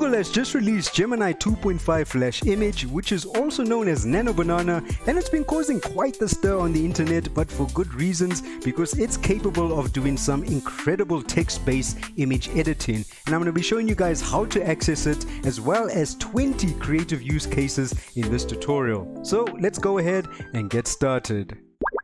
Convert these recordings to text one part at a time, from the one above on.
Google has just released Gemini 2.5 Flash Image, which is also known as Nano Banana, and it's been causing quite the stir on the internet, but for good reasons, because it's capable of doing some incredible text-based image editing. And I'm going to be showing you guys how to access it, as well as 20 creative use cases in this tutorial. So let's go ahead and get started.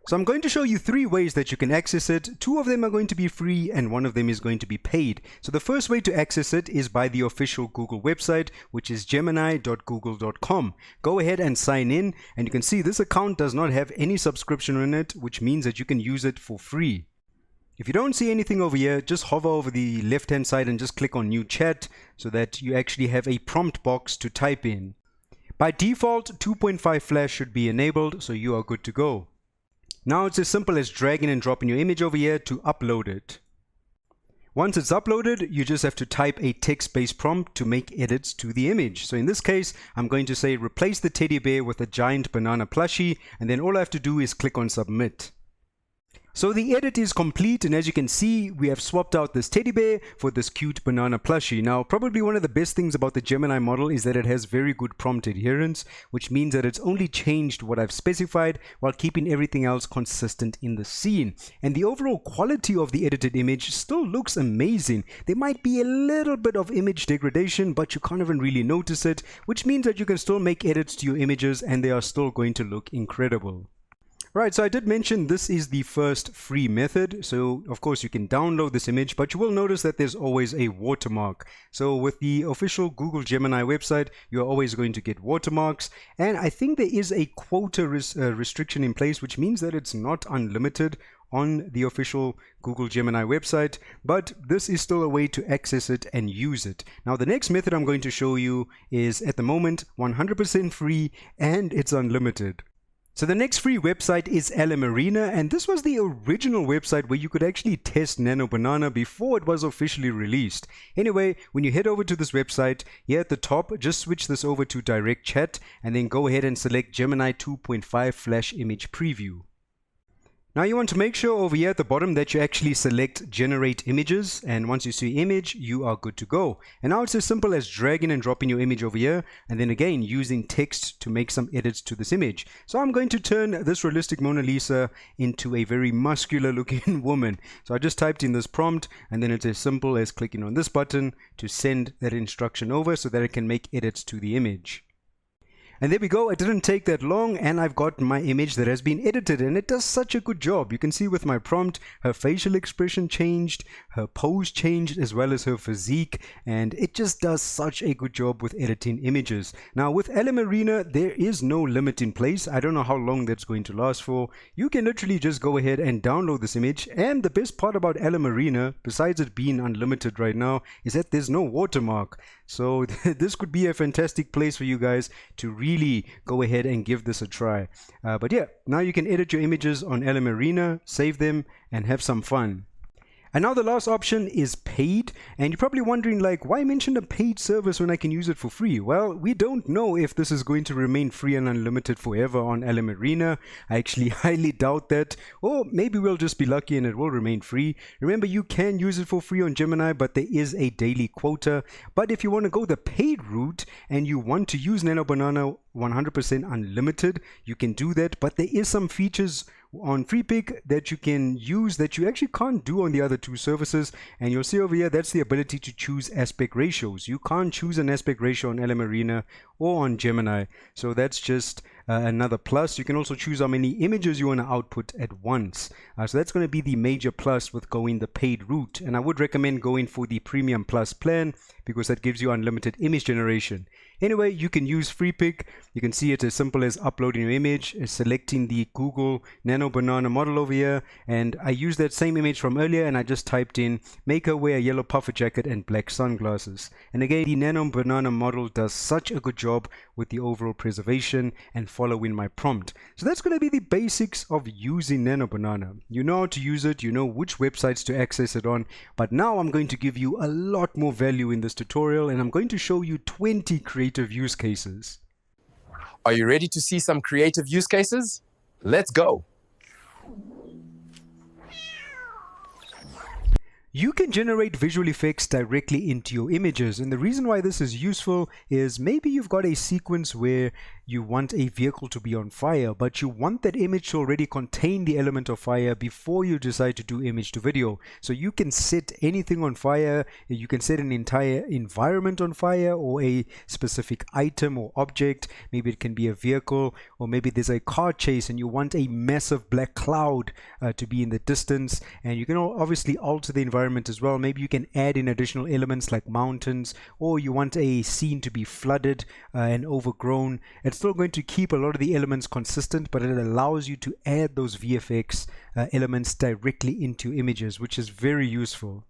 So I'm going to show you 3 ways that you can access it. 2 of them are going to be free and 1 of them is going to be paid. So the first way to access it is by the official Google website, which is gemini.google.com. Go ahead and sign in, and you can see this account does not have any subscription on it, which means that you can use it for free. If you don't see anything over here, just hover over the left hand side and just click on new chat so that you actually have a prompt box to type in. By default, 2.5 Flash should be enabled, so you are good to go. Now it's as simple as dragging and dropping your image over here to upload it. Once it's uploaded, you just have to type a text-based prompt to make edits to the image. So in this case, I'm going to say replace the teddy bear with a giant banana plushie, and then all I have to do is click on submit. So the edit is complete, and as you can see, we have swapped out this teddy bear for this cute banana plushie. Now, probably one of the best things about the Gemini model is that it has very good prompt adherence, which means that it's only changed what I've specified while keeping everything else consistent in the scene. And the overall quality of the edited image still looks amazing. There might be a little bit of image degradation, but you can't even really notice it, which means that you can still make edits to your images and they are still going to look incredible. Right, so I did mention this is the first free method, so of course you can download this image, but you will notice that there's always a watermark. So with the official Google Gemini website, you're always going to get watermarks, and I think there is a quota restriction in place, which means that it's not unlimited on the official Google Gemini website, but this is still a way to access it and use it. Now the next method I'm going to show you is at the moment 100% free and it's unlimited. So the next free website is LMARENA, and this was the original website where you could actually test Nano Banana before it was officially released. Anyway, when you head over to this website, here at the top, just switch this over to direct chat and then go ahead and select Gemini 2.5 Flash Image Preview. Now you want to make sure over here at the bottom that you actually select generate images, and once you see image, you are good to go. And now it's as simple as dragging and dropping your image over here, and then again using text to make some edits to this image. So I'm going to turn this realistic Mona Lisa into a very muscular looking woman. So I just typed in this prompt, and then it's as simple as clicking on this button to send that instruction over so that it can make edits to the image. And there we go, it didn't take that long and I've got my image that has been edited, and it does such a good job. You can see with my prompt, her facial expression changed, her pose changed, as well as her physique, and it just does such a good job with editing images. Now with LMARENA, there is no limit in place. I don't know how long that's going to last for. You can literally just go ahead and download this image, and the best part about LMARENA, besides it being unlimited right now, is that there's no watermark. So this could be a fantastic place for you guys to really go ahead and give this a try. But yeah, now you can edit your images on LMARENA, save them, and have some fun. And now the last option is paid, and you're probably wondering, like, why mention a paid service when I can use it for free? Well, we don't know if this is going to remain free and unlimited forever on LMARENA. I actually highly doubt that, or maybe we'll just be lucky and it will remain free. Remember, you can use it for free on Gemini, but there is a daily quota. But if you want to go the paid route and you want to use Nano Banana 100% unlimited, you can do that, but there is some features on Freepik that you can use that you actually can't do on the other 2 services, and you'll see over here that's the ability to choose aspect ratios. You can't choose an aspect ratio on LMARENA or on Gemini, so that's just another plus. You can also choose how many images you want to output at once, so that's going to be the major plus with going the paid route, and I would recommend going for the Premium Plus plan because that gives you unlimited image generation. Anyway, you can use Freepik. You can see it as simple as uploading your image, selecting the Google Nano Banana model over here, and I used that same image from earlier and I just typed in make her wear a yellow puffer jacket and black sunglasses. And again, the Nano Banana model does such a good job with the overall preservation and following my prompt. So that's going to be the basics of using Nano Banana. You know how to use it, you know which websites to access it on, but now I'm going to give you a lot more value in this tutorial, and I'm going to show you 20 creative use cases. Are you ready to see some creative use cases? Let's go. You can generate visual effects directly into your images, and the reason why this is useful is maybe you've got a sequence where you want a vehicle to be on fire, but you want that image to already contain the element of fire before you decide to do image to video. So you can set anything on fire, you can set an entire environment on fire or a specific item or object. Maybe it can be a vehicle, or maybe there's a car chase and you want a massive black cloud to be in the distance, and you can obviously alter the environment as well. Maybe you can add in additional elements like mountains, or you want a scene to be flooded and overgrown. It's still going to keep a lot of the elements consistent, but it allows you to add those VFX elements directly into images, which is very useful.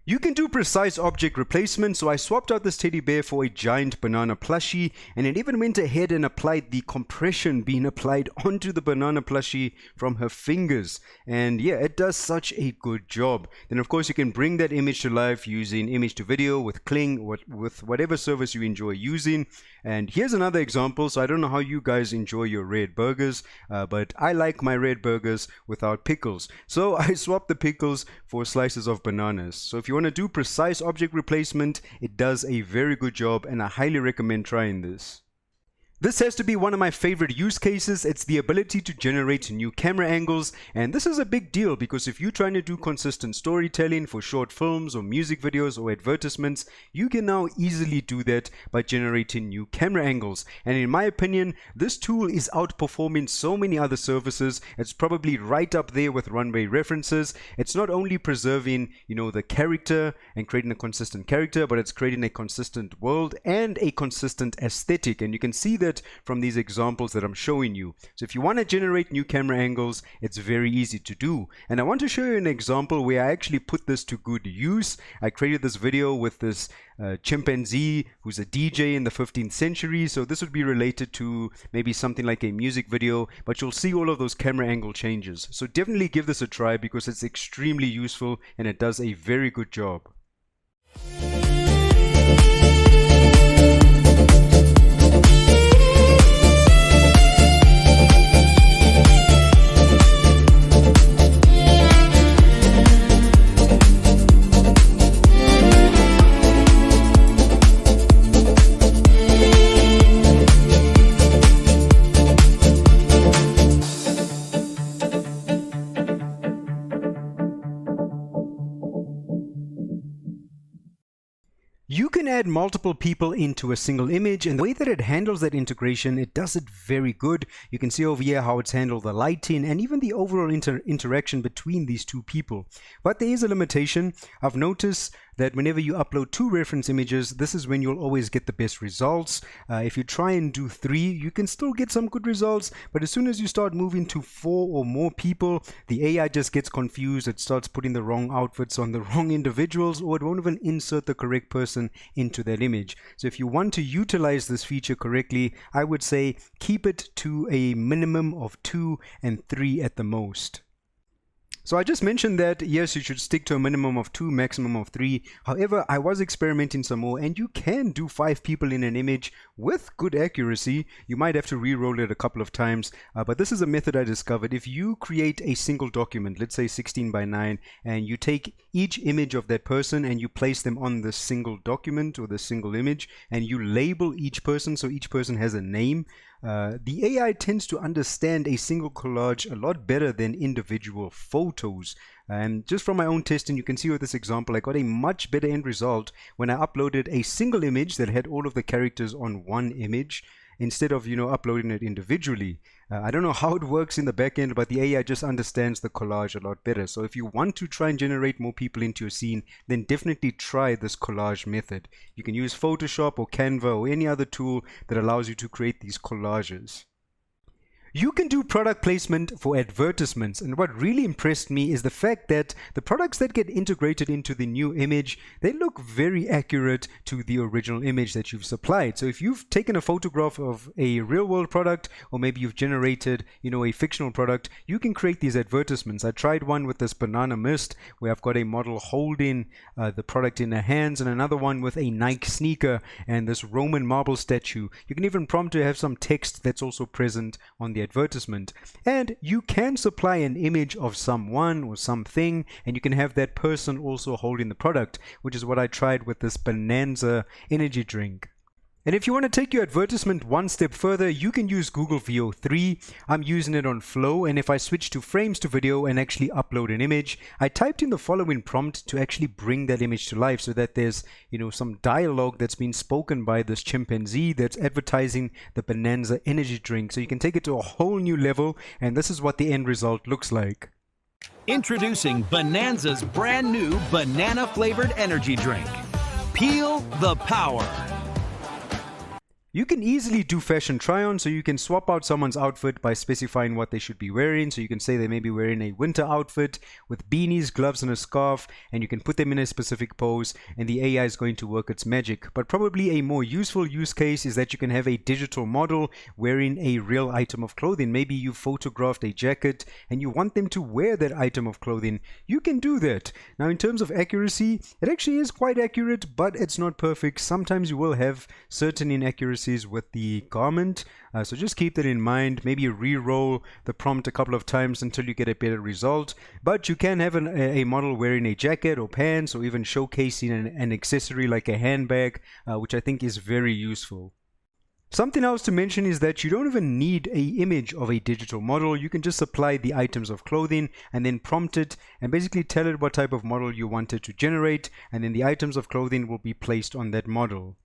You can do precise object replacement, so I swapped out this teddy bear for a giant banana plushie, and it even went ahead and applied the compression being applied onto the banana plushie from her fingers. And yeah, it does such a good job. Then of course you can bring that image to life using image to video with Kling or with whatever service you enjoy using. And here's another example. So I don't know how you guys enjoy your red burgers, but I like my red burgers without pickles. So I swapped the pickles for slices of bananas. So if you want to do precise object replacement, it does a very good job, and I highly recommend trying this. This has to be one of my favorite use cases. It's the ability to generate new camera angles, and this is a big deal because if you're trying to do consistent storytelling for short films or music videos or advertisements, you can now easily do that by generating new camera angles. And in my opinion, this tool is outperforming so many other services. It's probably right up there with runway references. It's not only preserving, the character and creating a consistent character, but it's creating a consistent world and a consistent aesthetic, and you can see that from these examples that I'm showing you. So if you want to generate new camera angles, it's very easy to do. And I want to show you an example where I actually put this to good use. I created this video with this chimpanzee who's a DJ in the 15th century. So this would be related to maybe something like a music video, but you'll see all of those camera angle changes. So definitely give this a try because it's extremely useful and it does a very good job. You can add multiple people into a single image, and the way that it handles that integration, it does it very good. You can see over here how it's handled the lighting and even the overall interaction between these two people. But there is a limitation. I've noticed that whenever you upload 2 reference images, this is when you'll always get the best results. If you try and do 3, you can still get some good results, but as soon as you start moving to 4 or more people, the AI just gets confused. It starts putting the wrong outfits on the wrong individuals, or it won't even insert the correct person into that image. So if you want to utilize this feature correctly, I would say keep it to a minimum of 2 and 3 at the most. So I just mentioned that, yes, you should stick to a minimum of 2, maximum of 3. However, I was experimenting some more, and you can do 5 people in an image with good accuracy. You might have to re-roll it a couple of times, but this is a method I discovered. If you create a single document, let's say 16 by 9, and you take each image of that person and you place them on the single document or the single image, and you label each person so each person has a name, the AI tends to understand a single collage a lot better than individual photos. And just from my own testing, you can see with this example, I got a much better end result when I uploaded a single image that had all of the characters on one image instead of, uploading it individually. I don't know how it works in the back end, but the AI just understands the collage a lot better. So if you want to try and generate more people into your scene, then definitely try this collage method. You can use Photoshop or Canva or any other tool that allows you to create these collages. You can do product placement for advertisements, and what really impressed me is the fact that the products that get integrated into the new image, they look very accurate to the original image that you've supplied. So if you've taken a photograph of a real world product, or maybe you've generated, a fictional product, you can create these advertisements. I tried one with this banana mist where I've got a model holding the product in her hands, and another one with a Nike sneaker and this Roman marble statue. You can even prompt to have some text that's also present on the advertisement. And you can supply an image of someone or something, and you can have that person also holding the product, which is what I tried with this Bonanza energy drink. And if you want to take your advertisement one step further, you can use Google VO3. I'm using it on Flow, and if I switch to frames to video and actually upload an image, I typed in the following prompt to actually bring that image to life so that there's, some dialogue that's been spoken by this chimpanzee that's advertising the Bonanza energy drink. So you can take it to a whole new level, and this is what the end result looks like. Introducing Bonanza's brand new banana flavored energy drink. Peel the power. You can easily do fashion try-on, so you can swap out someone's outfit by specifying what they should be wearing. So you can say they may be wearing a winter outfit with beanies, gloves, and a scarf, and you can put them in a specific pose, and the AI is going to work its magic. But probably a more useful use case is that you can have a digital model wearing a real item of clothing. Maybe you photographed a jacket and you want them to wear that item of clothing. You can do that. Now, in terms of accuracy, it actually is quite accurate, but it's not perfect. Sometimes you will have certain inaccuracies with the garment, so just keep that in mind. Maybe re-roll the prompt a couple of times until you get a better result. But you can have a model wearing a jacket or pants, or even showcasing an accessory like a handbag, which I think is very useful. Something else to mention is that you don't even need an image of a digital model. You can just supply the items of clothing and then prompt it and basically tell it what type of model you want it to generate, and then the items of clothing will be placed on that model.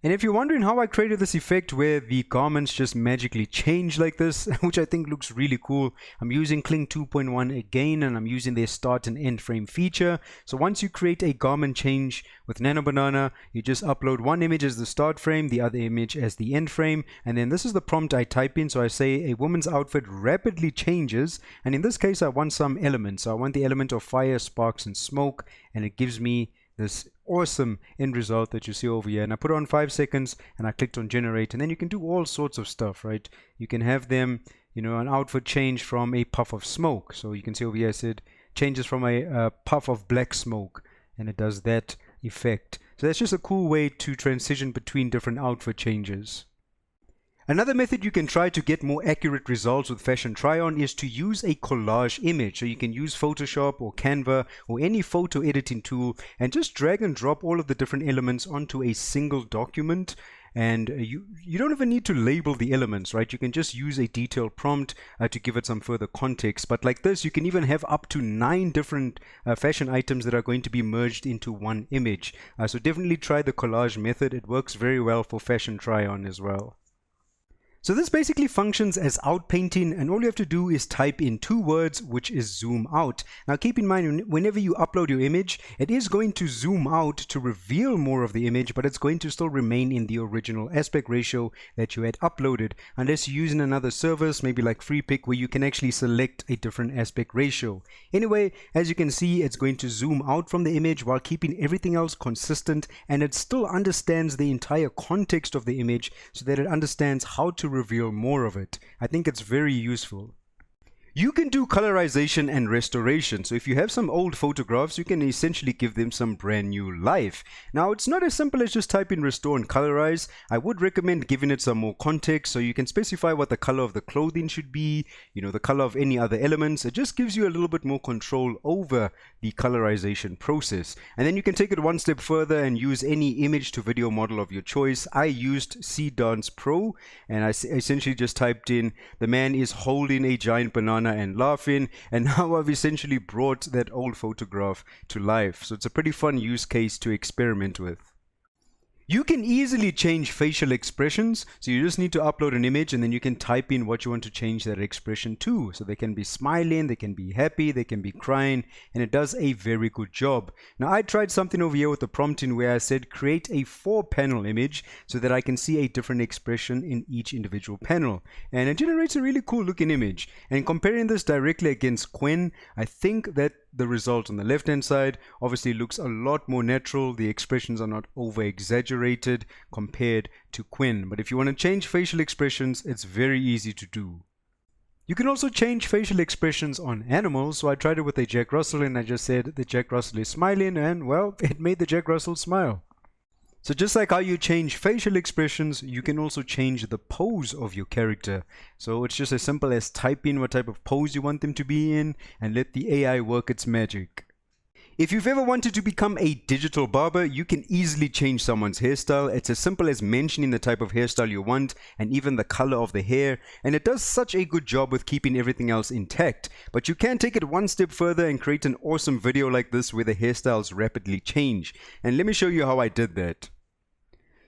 And if you're wondering how I created this effect where the garments just magically change like this, which I think looks really cool, I'm using Kling 2.1 again, and I'm using their start and end frame feature. So once you create a garment change with Nano Banana, you just upload one image as the start frame, the other image as the end frame, and then this is the prompt I type in. So I say a woman's outfit rapidly changes, and in this case I want some elements. So I want the element of fire, sparks, and smoke, and it gives me this awesome end result that you see over here. And I put it on 5 seconds and I clicked on generate, and then you can do all sorts of stuff, right? You can have them, an outfit change from a puff of smoke. So you can see over here I said changes from a puff of black smoke, and it does that effect. So that's just a cool way to transition between different outfit changes. Another method you can try to get more accurate results with fashion try-on is to use a collage image. So you can use Photoshop or Canva or any photo editing tool and just drag and drop all of the different elements onto a single document. And you don't even need to label the elements, right? You can just use a detailed prompt to give it some further context. But like this, you can even have up to 9 different fashion items that are going to be merged into one image. So definitely try the collage method. It works very well for fashion try-on as well. So this basically functions as outpainting, and all you have to do is type in 2 words, which is zoom out. Now keep in mind, whenever you upload your image, it is going to zoom out to reveal more of the image, but it's going to still remain in the original aspect ratio that you had uploaded, unless you're using another service, maybe like Freepik, where you can actually select a different aspect ratio. Anyway, as you can see, it's going to zoom out from the image while keeping everything else consistent, and it still understands the entire context of the image so that it understands how to reveal more of it. I think it's very useful. You can do colorization and restoration. So if you have some old photographs, you can essentially give them some brand new life. Now, it's not as simple as just type in restore and colorize. I would recommend giving it some more context. So you can specify what the color of the clothing should be, the color of any other elements. It just gives you a little bit more control over the colorization process. And then you can take it one step further and use any image to video model of your choice. I used C-Dance Pro, and I essentially just typed in the man is holding a giant banana and laughing, and now I've essentially brought that old photograph to life. So it's a pretty fun use case to experiment with. You can easily change facial expressions, so you just need to upload an image and then you can type in what you want to change that expression to. So they can be smiling, they can be happy, they can be crying, and it does a very good job. Now I tried something over here with the prompting where I said create a 4-panel image so that I can see a different expression in each individual panel, and it generates a really cool looking image. And comparing this directly against Quen, I think that the result on the left hand side obviously looks a lot more natural. The expressions are not over exaggerated compared to Quen. But if you want to change facial expressions, it's very easy to do. You can also change facial expressions on animals. So I tried it with a Jack Russell and I just said the Jack Russell is smiling, and well, it made the Jack Russell smile. So just like how you change facial expressions, you can also change the pose of your character. So it's just as simple as type in what type of pose you want them to be in and let the AI work its magic. If you've ever wanted to become a digital barber, you can easily change someone's hairstyle. It's as simple as mentioning the type of hairstyle you want and even the color of the hair, and it does such a good job with keeping everything else intact. But you can take it one step further and create an awesome video like this where the hairstyles rapidly change. And let me show you how I did that.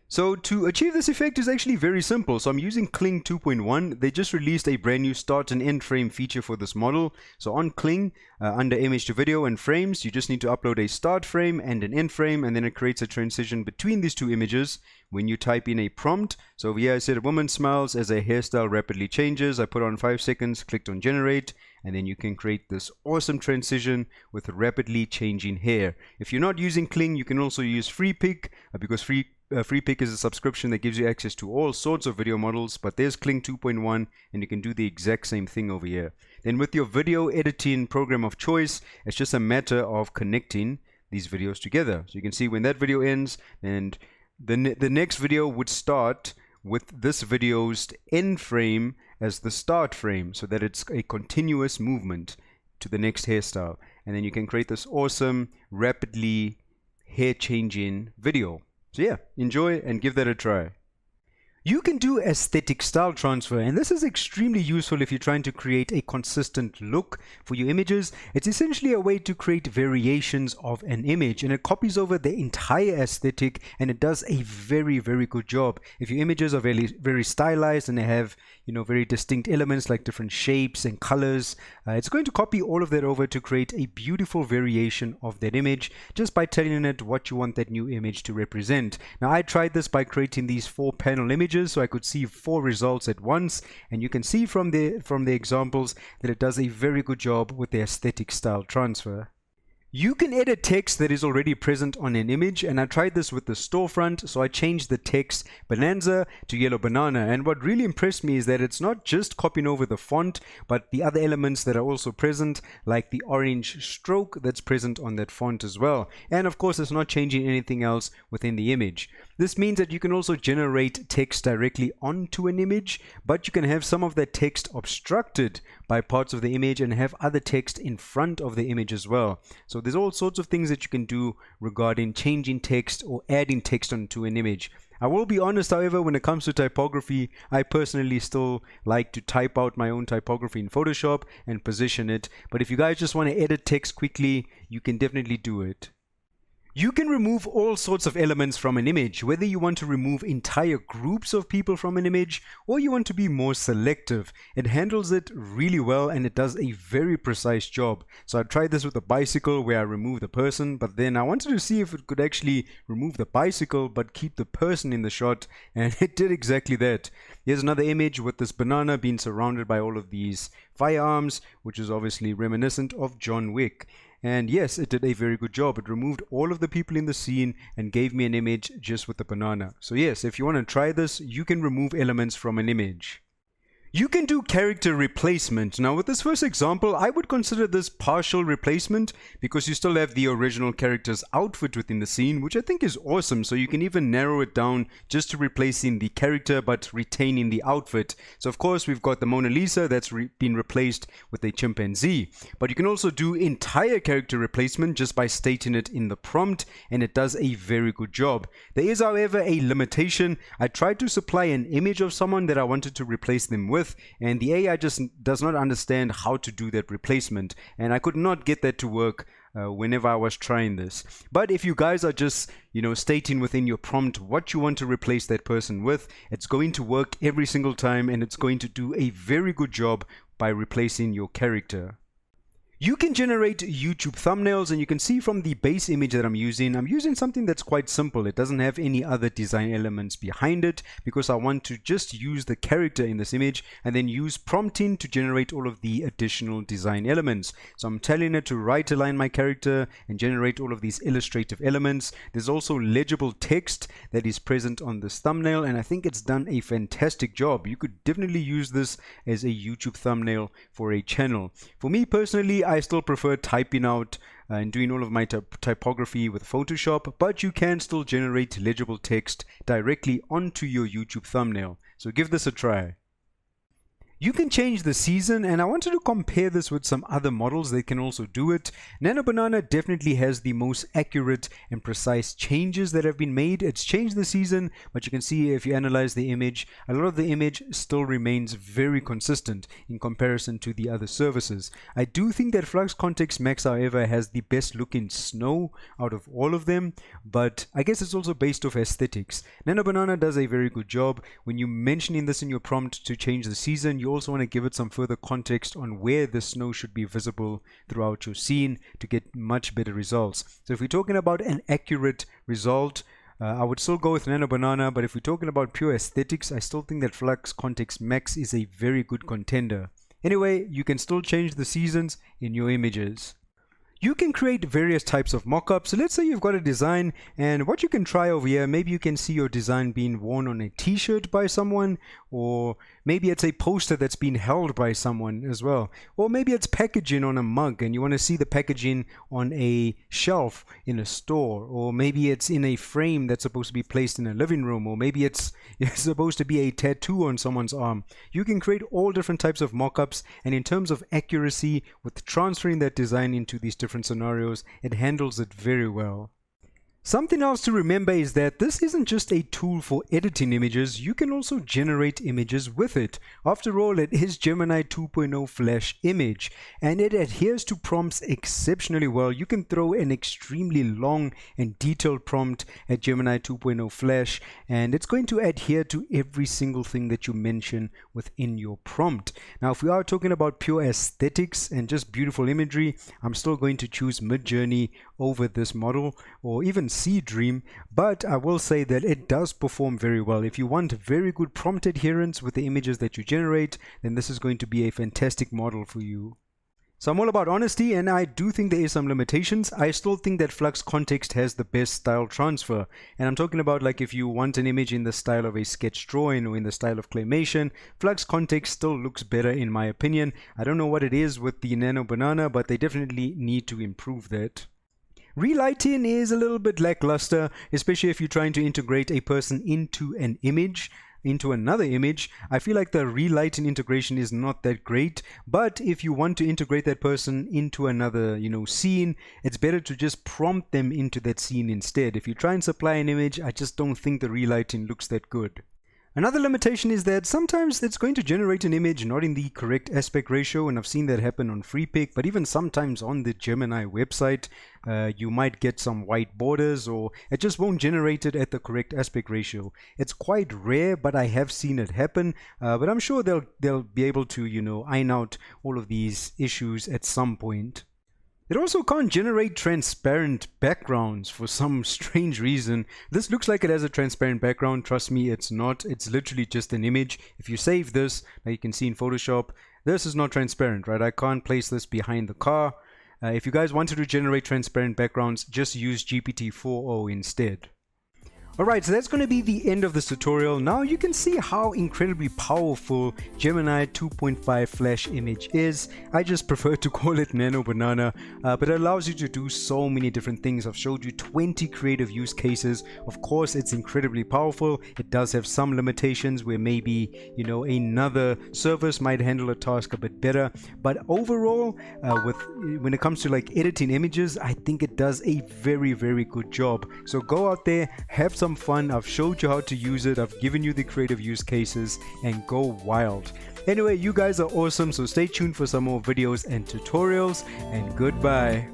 So to achieve this effect is actually very simple. So I'm using Kling 2.1. They just released a brand new start and end frame feature for this model. So on Kling, under image to video and frames, you just need to upload a start frame and an end frame, and then it creates a transition between these two images when you type in a prompt. So over here I said a woman smiles as a hairstyle rapidly changes. I put on 5 seconds, clicked on generate, and then you can create this awesome transition with rapidly changing hair. If you're not using Kling, you can also use Freepik, because Freepik is a subscription that gives you access to all sorts of video models, but there's Kling 2.1 and you can do the exact same thing over here. Then with your video editing program of choice, it's just a matter of connecting these videos together. So you can see when that video ends, and the next video would start with this video's end frame as the start frame, so that it's a continuous movement to the next hairstyle. And then you can create this awesome, rapidly hair changing video. So yeah, enjoy and give that a try. You can do aesthetic style transfer, and this is extremely useful if you're trying to create a consistent look for your images. It's essentially a way to create variations of an image, and it copies over the entire aesthetic, and it does a very, very good job. If your images are very stylized and they have, very distinct elements like different shapes and colors, it's going to copy all of that over to create a beautiful variation of that image just by telling it what you want that new image to represent. Now I tried this by creating these 4 panel images, so I could see 4 results at once, and you can see from the examples that it does a very good job with the aesthetic style transfer. You can edit text that is already present on an image, and I tried this with the storefront. So I changed the text Bonanza to Yellow Banana, and what really impressed me is that it's not just copying over the font, but the other elements that are also present, like the orange stroke that's present on that font as well. And of course, it's not changing anything else within the image. This means that you can also generate text directly onto an image, but you can have some of that text obstructed by parts of the image and have other text in front of the image as well. So there's all sorts of things that you can do regarding changing text or adding text onto an image. I will be honest, however, when it comes to typography, I personally still like to type out my own typography in Photoshop and position it. But if you guys just want to edit text quickly, you can definitely do it. You can remove all sorts of elements from an image, whether you want to remove entire groups of people from an image or you want to be more selective. It handles it really well and it does a very precise job. So I tried this with a bicycle where I removed the person, but then I wanted to see if it could actually remove the bicycle but keep the person in the shot, and it did exactly that. Here's another image with this banana being surrounded by all of these firearms, which is obviously reminiscent of John Wick. And yes, it did a very good job. It removed all of the people in the scene and gave me an image just with the banana. So yes, if you want to try this, you can remove elements from an image. You can do character replacement. Now with this first example, I would consider this partial replacement because you still have the original character's outfit within the scene, which I think is awesome. So you can even narrow it down just to replacing the character but retaining the outfit. So of course we've got the Mona Lisa that's been replaced with a chimpanzee. But you can also do entire character replacement just by stating it in the prompt, and it does a very good job. There is however a limitation. I tried to supply an image of someone that I wanted to replace them with, and the AI just does not understand how to do that replacement, and I could not get that to work whenever I was trying this. But if you guys are just stating within your prompt what you want to replace that person with, it's going to work every single time, and it's going to do a very good job by replacing your character. You can generate YouTube thumbnails, and you can see from the base image that I'm using something that's quite simple. It doesn't have any other design elements behind it because I want to just use the character in this image and then use prompting to generate all of the additional design elements. So I'm telling it to right align my character and generate all of these illustrative elements. There's also legible text that is present on this thumbnail, and I think it's done a fantastic job. You could definitely use this as a YouTube thumbnail for a channel. For me personally, I still prefer typing out and doing all of my typography with Photoshop, but you can still generate legible text directly onto your YouTube thumbnail. So give this a try. You can change the season, and I wanted to compare this with some other models that can also do it. Nano Banana definitely has the most accurate and precise changes that have been made. It's changed the season, but you can see if you analyze the image, a lot of the image still remains very consistent in comparison to the other services. I do think that Flux Context Max, however, has the best looking snow out of all of them, but I guess it's also based off aesthetics. Nano Banana does a very good job. When you're mentioning this in your prompt to change the season, you also want to give it some further context on where the snow should be visible throughout your scene to get much better results. So if we're talking about an accurate result, I would still go with Nano Banana, but if we're talking about pure aesthetics, I still think that Flux Context Max is a very good contender. Anyway, you can still change the seasons in your images. You can create various types of mockups. So let's say you've got a design, and what you can try over here, maybe you can see your design being worn on a t-shirt by someone, or maybe it's a poster that's being held by someone as well, or maybe it's packaging on a mug and you want to see the packaging on a shelf in a store, or maybe it's in a frame that's supposed to be placed in a living room, or maybe it's supposed to be a tattoo on someone's arm. You can create all different types of mockups, and in terms of accuracy with transferring that design into these different scenarios, it handles it very well. Something else to remember is that this isn't just a tool for editing images, you can also generate images with it. After all, it is Gemini 2.0 Flash image, and it adheres to prompts exceptionally well. You can throw an extremely long and detailed prompt at Gemini 2.0 Flash, and it's going to adhere to every single thing that you mention within your prompt. Now, if we are talking about pure aesthetics and just beautiful imagery, I'm still going to choose Midjourney over this model, or even Dream, but I will say that it does perform very well. If you want very good prompt adherence with the images that you generate, then this is going to be a fantastic model for you. So I'm all about honesty, and I do think there is some limitations. I still think that Flux Context has the best style transfer, and I'm talking about like if you want an image in the style of a sketch drawing or in the style of claymation, Flux Context still looks better in my opinion. I don't know what it is with the Nano Banana, but they definitely need to improve that. Relighting is a little bit lackluster, especially if you're trying to integrate a person into an image, into another image. I feel like the relighting integration is not that great, but if you want to integrate that person into another, scene, it's better to just prompt them into that scene instead. If you try and supply an image, I just don't think the relighting looks that good. Another limitation is that sometimes it's going to generate an image not in the correct aspect ratio, and I've seen that happen on Freepik, but even sometimes on the Gemini website, you might get some white borders, or it just won't generate it at the correct aspect ratio. It's quite rare, but I have seen it happen, but I'm sure they'll be able to, iron out all of these issues at some point. It also can't generate transparent backgrounds for some strange reason. This looks like it has a transparent background. Trust me, it's not. It's literally just an image. If you save this, like you can see in Photoshop, this is not transparent, right? I can't place this behind the car. If you guys wanted to generate transparent backgrounds, just use GPT-4o instead. Alright, so that's going to be the end of this tutorial. Now you can see how incredibly powerful Gemini 2.5 Flash image is. I just prefer to call it Nano Banana, but it allows you to do so many different things. I've showed you 20 creative use cases. Of course, it's incredibly powerful. It does have some limitations where maybe, another service might handle a task a bit better. But overall, when it comes to like editing images, I think it does a very, very good job. So go out there, have some fun. I've showed you how to use it. I've given you the creative use cases, and go wild. Anyway, you guys are awesome, so stay tuned for some more videos and tutorials, and goodbye.